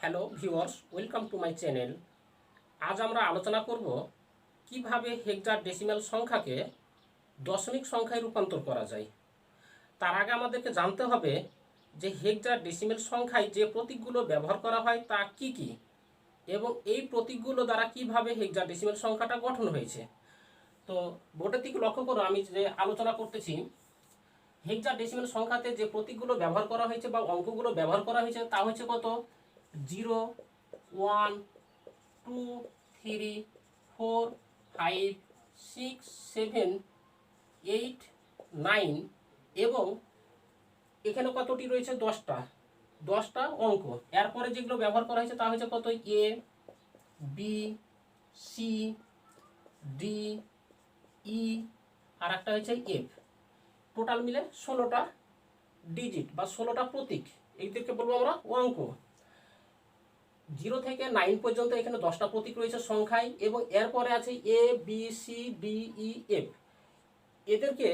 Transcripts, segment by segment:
Hello viewers, welcome to my channel. আজ আমরা আলোচনা করব কিভাবে হেক্সাডেসিমাল সংখ্যাকে দশমিক সংখ্যায় রূপান্তর করা যায়। তার আগে আমাদেরকে জানতে হবে যে হেক্সাডেসিমাল সংখ্যায় যে প্রতীকগুলো ব্যবহার করা হয় তা কি কি, এবং এই প্রতীকগুলো দ্বারা কিভাবে হেক্সাডেসিমাল সংখ্যাটা গঠন হয়েছে। তো বোর্ডের দিকে লক্ষ্য করো, আমি যে আলোচনা করতেছি হেক্সাডেসিমাল সংখ্যাতে যে প্রতীকগুলো ব্যবহার করা হয়েছে বা অঙ্কগুলো ব্যবহার করা হয়েছে তা হচ্ছে কত 0, 1, 2, 3, 4, 5, 6, 7, 8, 9 এবং এখানে কতটি রয়েছে 10টা অঙ্ক। এরপরে যেগুলো ব্যবহার করা হয়েছে তা হচ্ছে কত এ, বি, সি, ডি, ই আর একটা হচ্ছে এফ। টোটাল মিলে 16টা ডিজিট বা 16টা প্রতীক, এইদেরকে বলবো আমরা অঙ্ক। 0 থেকে 9 পর্যন্ত এখানে 10টা প্রতীক রয়েছে সংখ্যায়, এবং এরপরে আছে এ, B, C, D, E, F. এদেরকে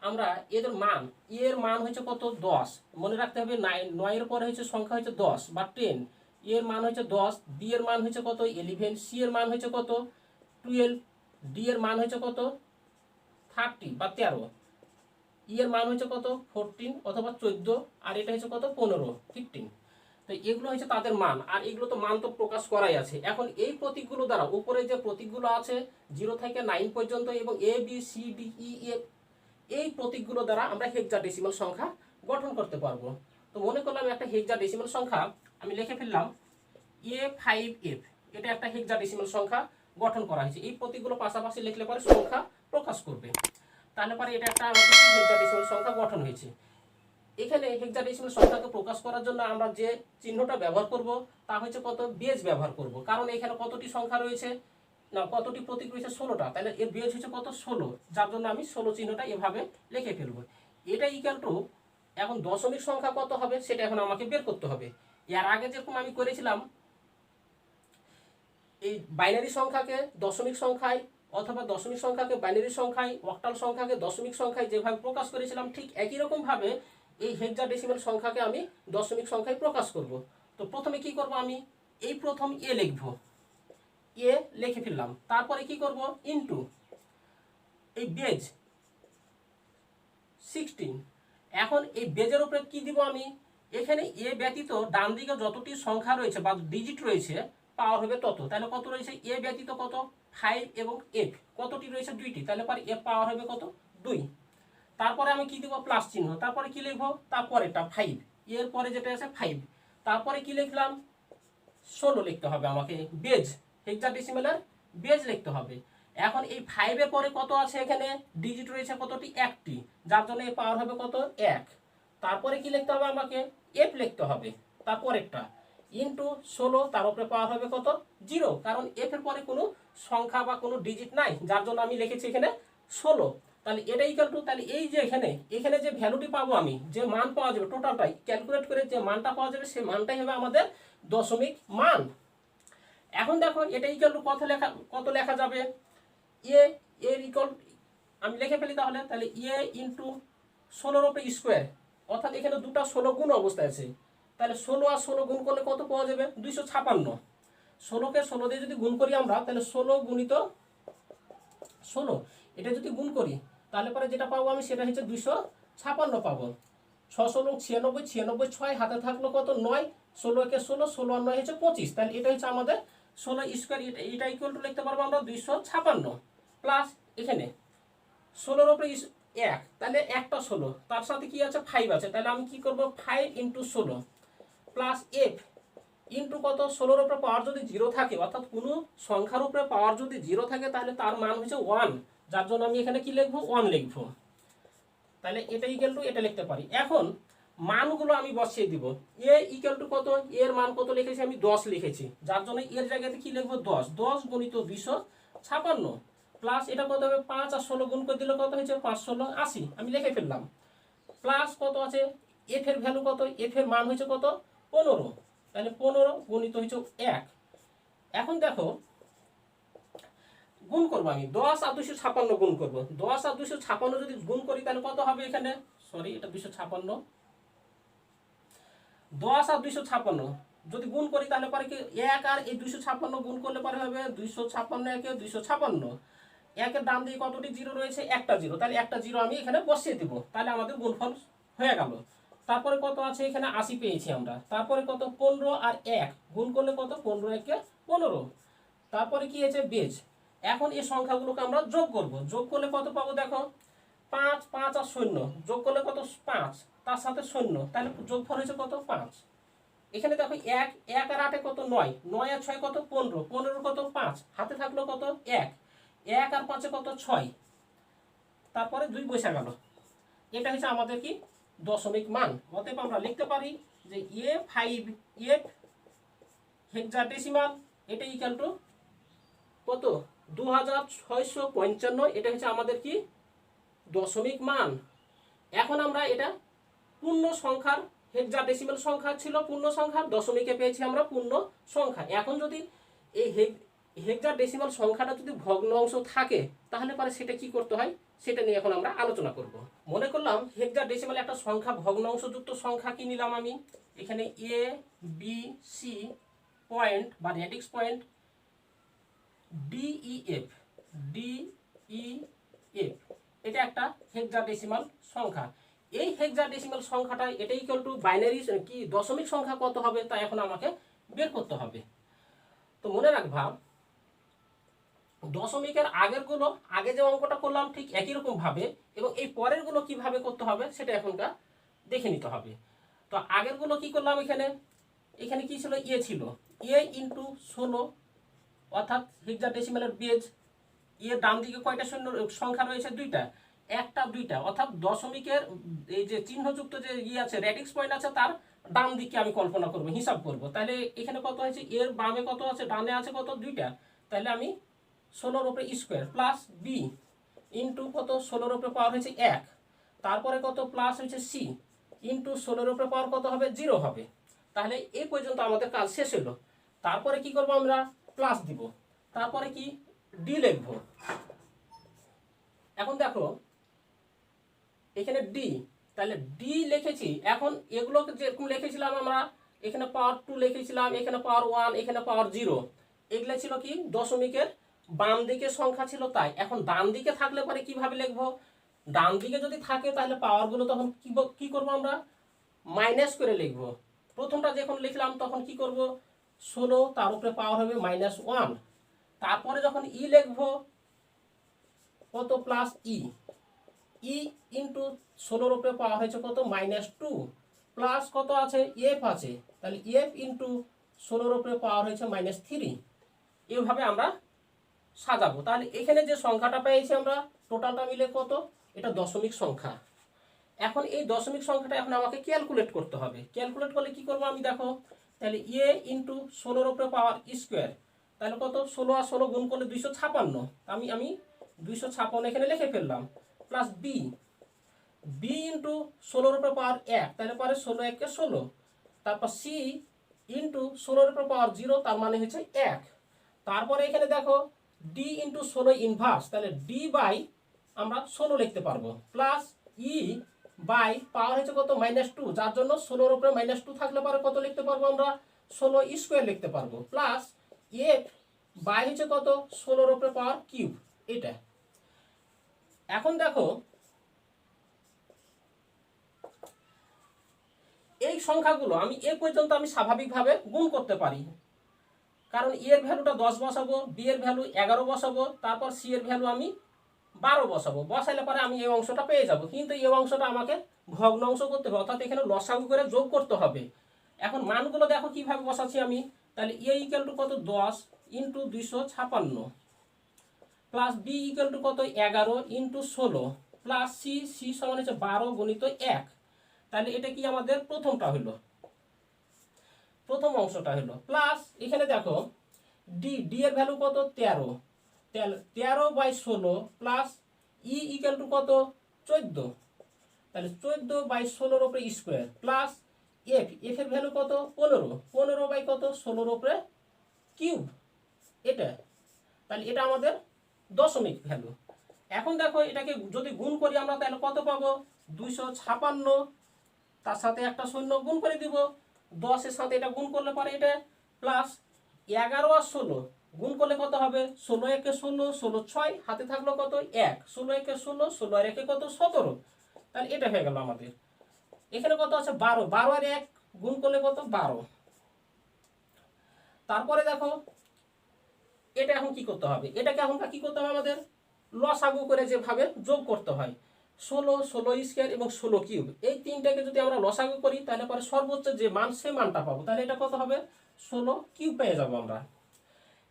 আমরা এদের মান, এর মান হচ্ছে কত 10, মনে রাখতে হবে 9 এর পরে হচ্ছে সংখ্যা হচ্ছে 10 বা 10। এর মান হচ্ছে 10, বি এর মান হচ্ছে কত 11, সি এর মান হচ্ছে কত 12, ডি এর মান হচ্ছে কত 30 বা 13, ই এর মান হচ্ছে কত 14 অথবা 14, আর এটা হচ্ছে কত 15, 15। তো এগুলো হচ্ছে তাদের মান, আর এগুলো তো মান তো প্রকাশ করাই আছে। এখন এই প্রতীকগুলো দ্বারা উপরে যে প্রতীকগুলো আছে 0 থেকে 9 পর্যন্ত এবং এ, B, C, D, E, F, এই প্রতীকগুলো দ্বারা আমরা হেক্সাডেসিমাল সংখ্যা গঠন করতে পারবো। তো মনে করলাম একটা হেক্সাডেসিমাল সংখ্যা আমি লিখে ফেললাম A5F, এটা একটা হেক্সাডেসিমাল সংখ্যা গঠন করা হয়েছে। এই প্রতীকগুলো পাশাপাশি লিখলে পরে সংখ্যা প্রকাশ করবে, তাহলে পরে এটা একটা আমাদের হেক্সাডেসিমাল সংখ্যা গঠন হয়েছে। এখানে হেক্সাডেসিমাল সংখ্যাকে প্রকাশ করার জন্য আমরা যে চিহ্নটা ব্যবহার করব তা হচ্ছে কত বেজ ব্যবহার করব, কারণ এখানে কতটি সংখ্যা রয়েছে না কতটি প্রতীক রয়েছে 16টা, তাহলে এর বেজ হচ্ছে কত 16, যার জন্য আমি 16 চিহ্নটা এভাবে লিখে ফেলবো। এটা ইকুয়াল টু এখন দশমিক সংখ্যা কত হবে সেটা এখন আমাকে বের করতে হবে। এর আগে যেরকম আমি করেছিলাম এই বাইনারি সংখ্যাকে দশমিক সংখ্যায় অথবা দশমিক সংখ্যাকে বাইনারি সংখ্যায়, অক্টাল সংখ্যাকে দশমিক সংখ্যায় যেভাবে প্রকাশ করেছিলাম, ঠিক একই রকম ভাবে এই হেক্সাডেসিমাল সংখ্যাকে আমি দশমিক সংখ্যায় প্রকাশ করব। তো প্রথমে কি করব, আমি এই প্রথম এ লিখব, এ লিখে ফেললাম। তারপরে কি করব ইনটু এই বেজ 16। এখন এই বেজের উপরে কি দিব আমি, এখানে এ ব্যতীত ডান দিকে যতটি সংখ্যা রয়েছে বা ডিজিট রয়েছে পাওয়ার হবে তত। তাহলে কত রয়েছে এ ব্যতীত কত 5 এবং এফ কতটি রয়েছে 2টি, তাহলে পরে এফ পাওয়ার হবে কত 2। তারপরে আমি কি দিব প্লাস চিহ্ন, তারপরে কি লিখবো তারপরেটা 5, এর পরে যেটা আছে 5, তারপরে কি লিখলাম 16 লিখতে হবে আমাকে, বেজ হেক্সাডেসিমালের বেজ লিখতে হবে। এখন এই 5 এর পরে কত আছে, এখানে ডিজিট রয়েছে কতটি 1টি, যার জন্য এর পাওয়ার হবে কত 1। তারপরে কি লিখতে হবে আমাকে এফ লিখতে হবে, তারপরেরটা ইনটু 16, তার উপরে পাওয়ার হবে কত 0, কারণ এফ এর পরে কোনো সংখ্যা বা কোনো ডিজিট নাই, যার জন্য আমি লিখেছি এখানে 16। তাহলে এটা ইকুয়াল টু, তাহলে এই যে এখানে যে ভ্যালুটি পাবো আমি, যে মান পাওয়া যাবে টোটালটাই ক্যালকুলেট করে যে মানটা পাওয়া যাবে সেই মানটাই হবে আমাদের দশমিক মান। এখন দেখো এটা ইকুয়াল টু কত লেখা যাবে, এ এর ইকুয়াল আমি লিখে ফেলি তাহলে, এ ইন্টু 16 উপরে স্কোয়ার, অর্থাৎ এখানে দুটো 16 গুণ অবস্থায় আছে, তাহলে 16 আর 16 গুণ করলে কত পাওয়া যাবে 256। 16কে 16 দিয়ে যদি গুণ করি আমরা, তাহলে 16 গুণিত 16 এটা যদি গুণ করি তাহলে পরে যেটা পাবো আমি সেটা হচ্ছে 256 পাবো। 6 16 96, 96 6 হাতে থাকলো কত 9, 16 কে 16, 16 আর 9 হচ্ছে 25, তাহলে এটা হচ্ছে আমাদের 16 স্কোয়ার, এটা ইকুয়াল টু লিখতে পারবো আমরা 256 প্লাস এখানে 16 উপরে 1, তাহলে একটা 16, তার সাথে কি আছে 5 আছে, তাহলে আমি কি করব 5 ইন্টু 16 প্লাস এফ ইন্টু কত 16 উপরে পাওয়ার যদি 0 থাকে, অর্থাৎ কোনো সংখ্যার উপরে পাওয়ার যদি 0 থাকে তাহলে তার মান হচ্ছে 1, যার জন্য আমি এখানে কি লিখবো 1 লিখবো। তাহলে এটা ইকুয়াল টু এটা লিখতে পারি। এখন মানগুলো আমি বসিয়ে দিব, এ ইকুয়াল টু কত, এর মান কত লিখেছি আমি 10 লিখেছি, যার জন্য এর জায়গাতে কি লিখবো 10, 10 গুণিত 256 প্লাস এটা কত হবে 5 আর 16 গুণ করে দিলে কত হয়েছে 5 16 80, আমি লিখে ফেললাম। প্লাস কত আছে এফ এর ভ্যালু কত, এফ এর মান হয়েছে কত 15, তাহলে 15 গুণিত হয়েছে 1। এখন দেখো গুণ করবো আমি 10 আর 256 গুণ করবো, 10 আর 256 যদি গুণ করি তাহলে কত হবে এখানে, সরি এটা 256, 10 আর 256 যদি গুণ করি তাহলে পরে কি 1 আর এই 256 গুণ করলে পরে হবে 256 একে 256, একের ডান দিকে কতটি জিরো রয়েছে, একটা জিরো, তাহলে একটা জিরো আমি এখানে বসিয়ে দিব, তাহলে আমাদের গুণফল হয়ে গেল। তারপরে কত আছে এখানে 80 পেয়েছি আমরা। তারপরে কত 15 আর 1 গুণ করলে কত 15 একে 15। তারপরে কি হয়েছে বেজ। এখন এই সংখ্যাগুলোকে আমরা যোগ করব, যোগ করলে কত পাবো দেখো 5, 5 আর 0 যোগ করলে কত 5, তার সাথে 0, তাহলে যোগফল হয়েছে কত 5। এখানে দেখো 1, 1 আর 8 কত 9, 9 আর 6 কত 15, 15 কত 5, হাতে থাকলো কত 1, 1 আর 5 কত 6, তারপরে 2 বসে গেল। এটা হচ্ছে আমাদের কি দশমিক মান। অতএব আমরা লিখতে পারি যে এফ হেক্সাডেসিমাল এটা ইকুয়াল টু কত 2655। এটা হচ্ছে আমাদের কি দশমিক মান। এখন আমরা এটা পূর্ণ সংখ্যার হেক্সাডেসিমাল সংখ্যা ছিল পূর্ণ সংখ্যা, দশমিকে পেয়েছি আমরা পূর্ণ সংখ্যা। এখন যদি এই হেক্সাডেসিমাল সংখ্যাটা যদি ভগ্নাংশ থাকে তাহলে পরে সেটা কি করতে হয় সেটা নিয়ে এখন আমরা আলোচনা করব। মনে করলাম হেক্সাডেসিমাল একটা সংখ্যা ভগ্নাংশযুক্ত সংখ্যা কি নিলাম আমি, এখানে এ বি সি পয়েন্ট বা রেডিক্স পয়েন্ট ডিইএফ, এটা একটা হেক্সাডেসিমাল সংখ্যা। এই হেক্সাডেসিমাল সংখ্যাটা এটা ইকুয়াল টু বাইনারি কি দশমিক সংখ্যা কত হবে তা এখন আমাকে বের করতে হবে। তো মনে রাখবা দশমিকের আগেরগুলো আগে যে অঙ্কটা করলাম ঠিক একই রকম ভাবে, এবং এই পরেরগুলো কিভাবে করতে হবে সেটা এখনকার দেখে নিতে হবে। তো আগেরগুলো কি করলাম, এখানে কি ছিল এ ছিল, এ ইন্টু 16, অর্থাৎ হেক্সাডেসিমালের বেজ। এর ডান দিকে কয়টা শূন্য সংখ্যা রয়েছে, দুইটা, একটা দুইটা, অর্থাৎ দশমিকের এই যে চিহ্নযুক্ত যে আছে রেডিক্স পয়েন্ট আছে তার ডান দিকে আমি কল্পনা করব, হিসাব করব। তাহলে এখানে কত হয়েছে, এর বামে কত আছে, ডানে আছে কত দুইটা, তাহলে আমি 16 উপরে স্কোয়ার প্লাস বি ইন্টু কত 16 উপরে পাওয়ার হয়েছে 1, তারপরে কত প্লাস হয়েছে সি ইন্টু 16 উপরে পাওয়ার কত হবে 0 হবে। তাহলে এই পর্যন্ত আমাদের কাজ শেষ হলো। তারপরে কি করব আমরা প্লাস দিব, তারপরে কি ডি লিখবো। এখন দেখো এখানে ডি, তাহলে ডি লিখেছি। এখন এগুলো যেরকম লিখেছিলাম আমরা, এখানে পাওয়ার 2 লিখেছিলাম, এখানে পাওয়ার 1, এখানে পাওয়ার 0, এগুলো ছিল কি দশমিকের বাম দিকে সংখ্যা ছিল। তাই এখন ডান দিকে থাকলে পরে কিভাবে লিখবো, ডান দিকে যদি থাকে তাহলে পাওয়ারগুলো তখন কি করব আমরা মাইনাস করে লিখবো। প্রথমটা যখন লিখলাম তখন কি করব 16 তার উপরে পাওয়ার হবে -1, তারপরে যখন ই লিখবো কত প্লাস ই ইন্টু 16 উপরে পাওয়ার হয়েছে কত -2, প্লাস কত আছে এফ আছে, তাহলে এফ ইন্টু 16 উপরে পাওয়ার হয়েছে -3। এইভাবে আমরা সাজাবো। তাহলে এখানে যে সংখ্যাটা পেয়েছি আমরা টোটালটা মিলে কত, এটা দশমিক সংখ্যা। এখন এই দশমিক সংখ্যাটা এখন আমাকে ক্যালকুলেট করতে হবে। ক্যালকুলেট করলে কি করবো আমি দেখো, তাহলে এ ইন্টু 16 উপরে পাওয়ার স্কোয়ার, তাহলে কত 16 আর 16 গুণ করলে 256, আমি 256 এখানে লিখে ফেললাম, প্লাস বি ইন্টু 16 উপরে পাওয়ার 1, তাহলে পরে 16 একে 16, তারপর সি ইন্টু 16 উপরে পাওয়ার 0, তার মানে হচ্ছে 1। তারপরে এখানে দেখো ডি ইন্টু 16 ইনভার্স, তাহলে ডি বাই আমরা 16 লিখতে পারবো, প্লাস ই বাই পাওয়ার হচ্ছে কত -2, যার জন্য 16 উপরে -2 থাকলে পরে কত লিখতে পারবো আমরা 16 স্কোয়ার লিখতে পারবো, প্লাস এফ বাই হচ্ছে কত 16 উপরে পাওয়ার কিউব। এটা এখন দেখো এই সংখ্যাগুলো আমি এ পর্যন্ত আমি স্বাভাবিকভাবে গুণ করতে পারি, কারণ এর ভ্যালুটা 10 বসাবো, বি এর ভ্যালু 11 বসাবো, তারপর সি এর ভ্যালু আমি 12 বসাবো, বসাইলে পরে আমি এই অংশটা পেয়ে যাব। কিন্তু এই অংশটা আমাকে ভগ্নাংশ করতে হবে, অর্থাৎ এখানে লসাগু করে যোগ করতে হবে। এখন মানগুলো দেখো কিভাবে বসাচ্ছি আমি, তাহলে এ ইকুয়াল টু কত 10 into 256, plus B equal to কত 11 ইন্টু 16, প্লাস সি সমান হচ্ছে 12 গুণিত 1। তাহলে এটা কি আমাদের প্রথমটা হলো, প্রথম অংশটা হলো, প্লাস এখানে দেখো ডি এর ভ্যালু কত 13 by 16, plus E equal to কত 14, তাহলে 14 বাই 16 উপরে স্কোয়ার, প্লাস এফ এর ভ্যালু কত 15 বাই কত 16 উপরে কিউব। এটা তাহলে এটা আমাদের দশমিক ভ্যালু। এখন দেখো এটাকে যদি গুণ করি আমরা তাহলে কত পাবো 256, তার সাথে একটা শূন্য গুণ করে দিব, 10-এর সাথে এটা গুণ করলে পরে এটা প্লাস 11 আর 16 গুণ করলে কত হবে? 16 একে 16, 16 6, হাতে থাকলো কত? 1, 16 একে 16, 16 আর একে কত? 17। তাহলে এটা হয়ে গেল আমাদের। এখানে কত আছে? 12, 12 আর 1 গুণ করলে কত? 12। তারপরে দেখো এটা এখন কি করতে হবে? এটাকে এখন কি করতে হবে আমাদের? লসাগু করে যেভাবে যোগ করতে হয়, 16, 16 স্কোয়ার এবং 16 কিউব, এই তিনটাকে যদি আমরা লসাগু করি তাহলে পরে সর্বোচ্চ যে মান সে মানটা পাবো। তাহলে এটা কত হবে? 16 কিউব পেয়ে যাবো আমরা।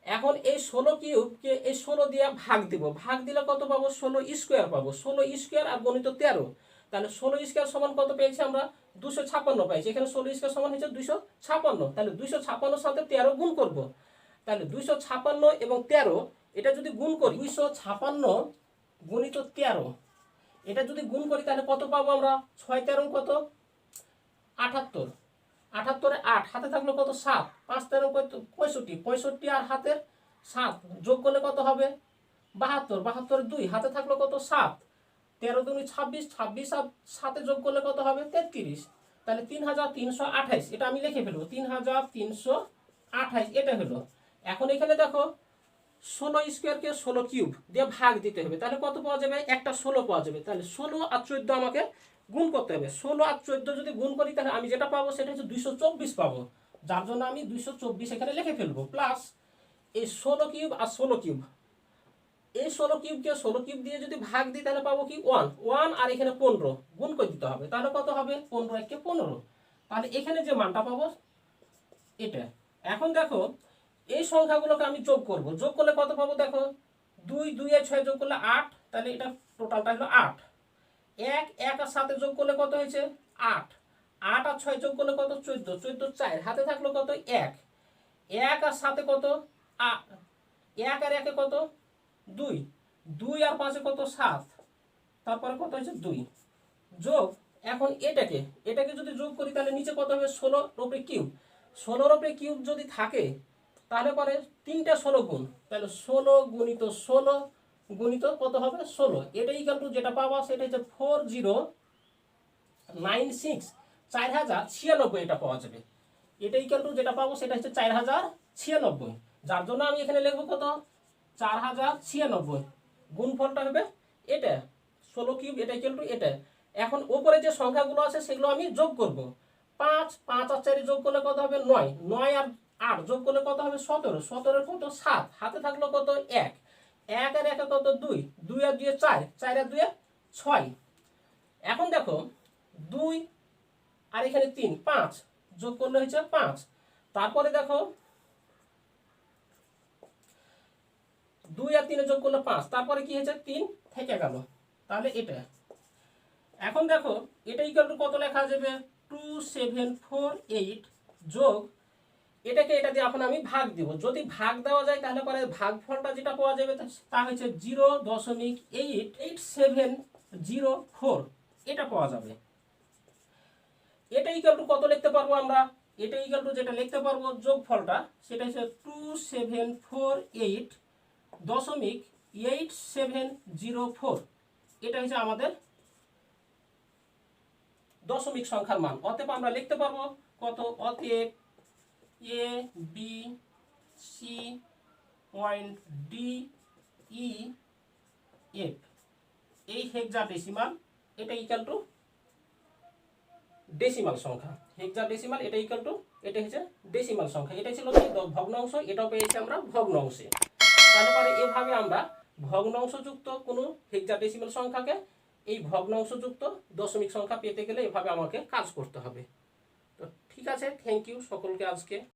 এখন এই 16 কিউবকে এই 16 দিয়ে ভাগ দিব, ভাগ দিলে কত পাবো? 16 স্কোয়ার পাবো। 16 স্কোয়ার আর গণিত 13, তাহলে 16 স্কোয়ার সমান কত পেয়েছি আমরা? 256 পেয়েছি। এখানে 16 স্কোয়ার সমান হচ্ছে 256, তাহলে 256 সাথে 13 গুণ করব। তাহলে 256 এবং 13 এটা যদি গুণ করি, 256 গুণিত 13, এটা যদি গুণ করি তাহলে কত পাবো আমরা? 6 13 কত? 78, 78 8, হাতে থাকলো কত? 7, 5 13 কত? 65, 65 আর হাতের 7 যোগ করলে কত হবে? 72, 72 2, হাতে থাকলো কত? 7, 13 দুগুণে 26, 26 আর 7 যোগ করলে কত হবে? 33। তাহলে 3328, এটা আমি লিখে ফেলবো, 3328 এটা হলো। এখন এখানে দেখো 16 স্কোয়ারকে 16 কিউব দিয়ে ভাগ দিতে হবে, তাহলে কত পাওয়া যাবে? একটা 16 পাওয়া যাবে। তাহলে 16 আর 14 আমাকে গুণ করতে হবে। 16 আর 14 যদি গুণ করি তাহলে আমি যেটা পাবো সেটা হচ্ছে 224 পাবো, যার জন্য আমি 224 এখানে লিখে ফেলবো। প্লাস এই 16 কিউব আর 16 কিউব, এই 16 কিউবকে 16 কিউব দিয়ে যদি ভাগ দিই তাহলে পাবো কি? 1, 1 আর এখানে 15 গুণ করে দিতে হবে, তাহলে কত হবে? 15 একে 15। তাহলে এখানে যে মানটা পাবো এটা। এখন দেখো এই সংখ্যাগুলোকে আমি যোগ করব, যোগ করলে কত পাবো? দেখো 2, 2 আর 6 যোগ করলে 8, তাহলে এটা টোটালটা হলো 8। 1, 1 আর 7 যোগ করলে কত হয়েছে? 8, 8 আর 6 যোগ করলে কত? 14, 14 4, হাতে থাকলো কত? 1, 1 আর 7 কত? 1 আর 1 কত? 2, 2 আর 5 কত? 7, তারপরে কত হয়েছে? 2 যোগ। এখন এটাকে এটাকে যদি যোগ করি তাহলে নিচে কত হবে? 16 উপরে কিউব, 16 উপরে কিউব যদি থাকে তাহলে পরে 3টা 16 গুণ, তাহলে 16 গুণিত 16 গুণিত কত হবে? 16। এটাই কিন্তু যেটা পাবা সেটা হচ্ছে 4096, 4096 এটা পাওয়া যাবে। এটাই কিন্তু যেটা পাবো সেটা হচ্ছে 4096, যার জন্য আমি এখানে লিখবো কত? 4096। গুণফলটা হবে এটা 16 কিউব, এটাই কিন্তু এটা। এখন উপরে যে সংখ্যাগুলো আছে সেগুলো আমি যোগ করব। 5, 5 আর 4 যোগ করলে কত হবে? 9, 9 আর 8 যোগ করলে কত হবে? 17, 17 কত? 7, হাতে থাকলো কত? 1, 1 আর 1 কত? 2, 2 আর 2 4, 4 আর 2 6। এখন দেখো 2 আর এখানে 3, 5 যোগ করলে হচ্ছে 5। তারপরে দেখো 2 আর 3 যোগ করলে 5, তারপরে কি হয়েছে? 3 থেকে গেল, তাহলে এটা। এখন দেখো এটা ইকুয়াল টু কত লেখা যাবে? 2748 যোগ এটাকে এটা দিয়ে এখন আমি ভাগ দিব। যদি ভাগ দেওয়া যায় তাহলে পরে ভাগফলটা যেটা পাওয়া যাবে তা হচ্ছে 0.8704 এটা পাওয়া যাবে। এটা ইকুয়াল টু কত লিখতে পারবো আমরা? এটা ইকুয়াল টু যেটা লিখতে পারবো যোগফলটা সেটা হচ্ছে 2748.8704, এটা হচ্ছে আমাদের দশমিক সংখ্যার মান। অতএব আমরা লিখতে পারবো কত? অতএব A B C point D E F এই হেক্সাডেসিমাল, এটা ইকুয়াল টু ডেসিমাল সংখ্যা। হেক্সাডেসিমাল এটা ইকুয়াল টু, এটা হচ্ছে ডেসিমাল সংখ্যা। এটা ছিল কি? ভগ্নাংশ, এটাও পেয়েছি আমরা ভগ্নাংশে। তাহলে পরে এভাবে আমরা ভগ্নাংশযুক্ত কোনো হেক্সাডেসিমাল সংখ্যাকে এই ভগ্নাংশযুক্ত দশমিক সংখ্যা পেতে গেলে এভাবে আমাকে কাজ করতে হবে। তো ঠিক আছে, থ্যাংক ইউ সকলকে আজকে।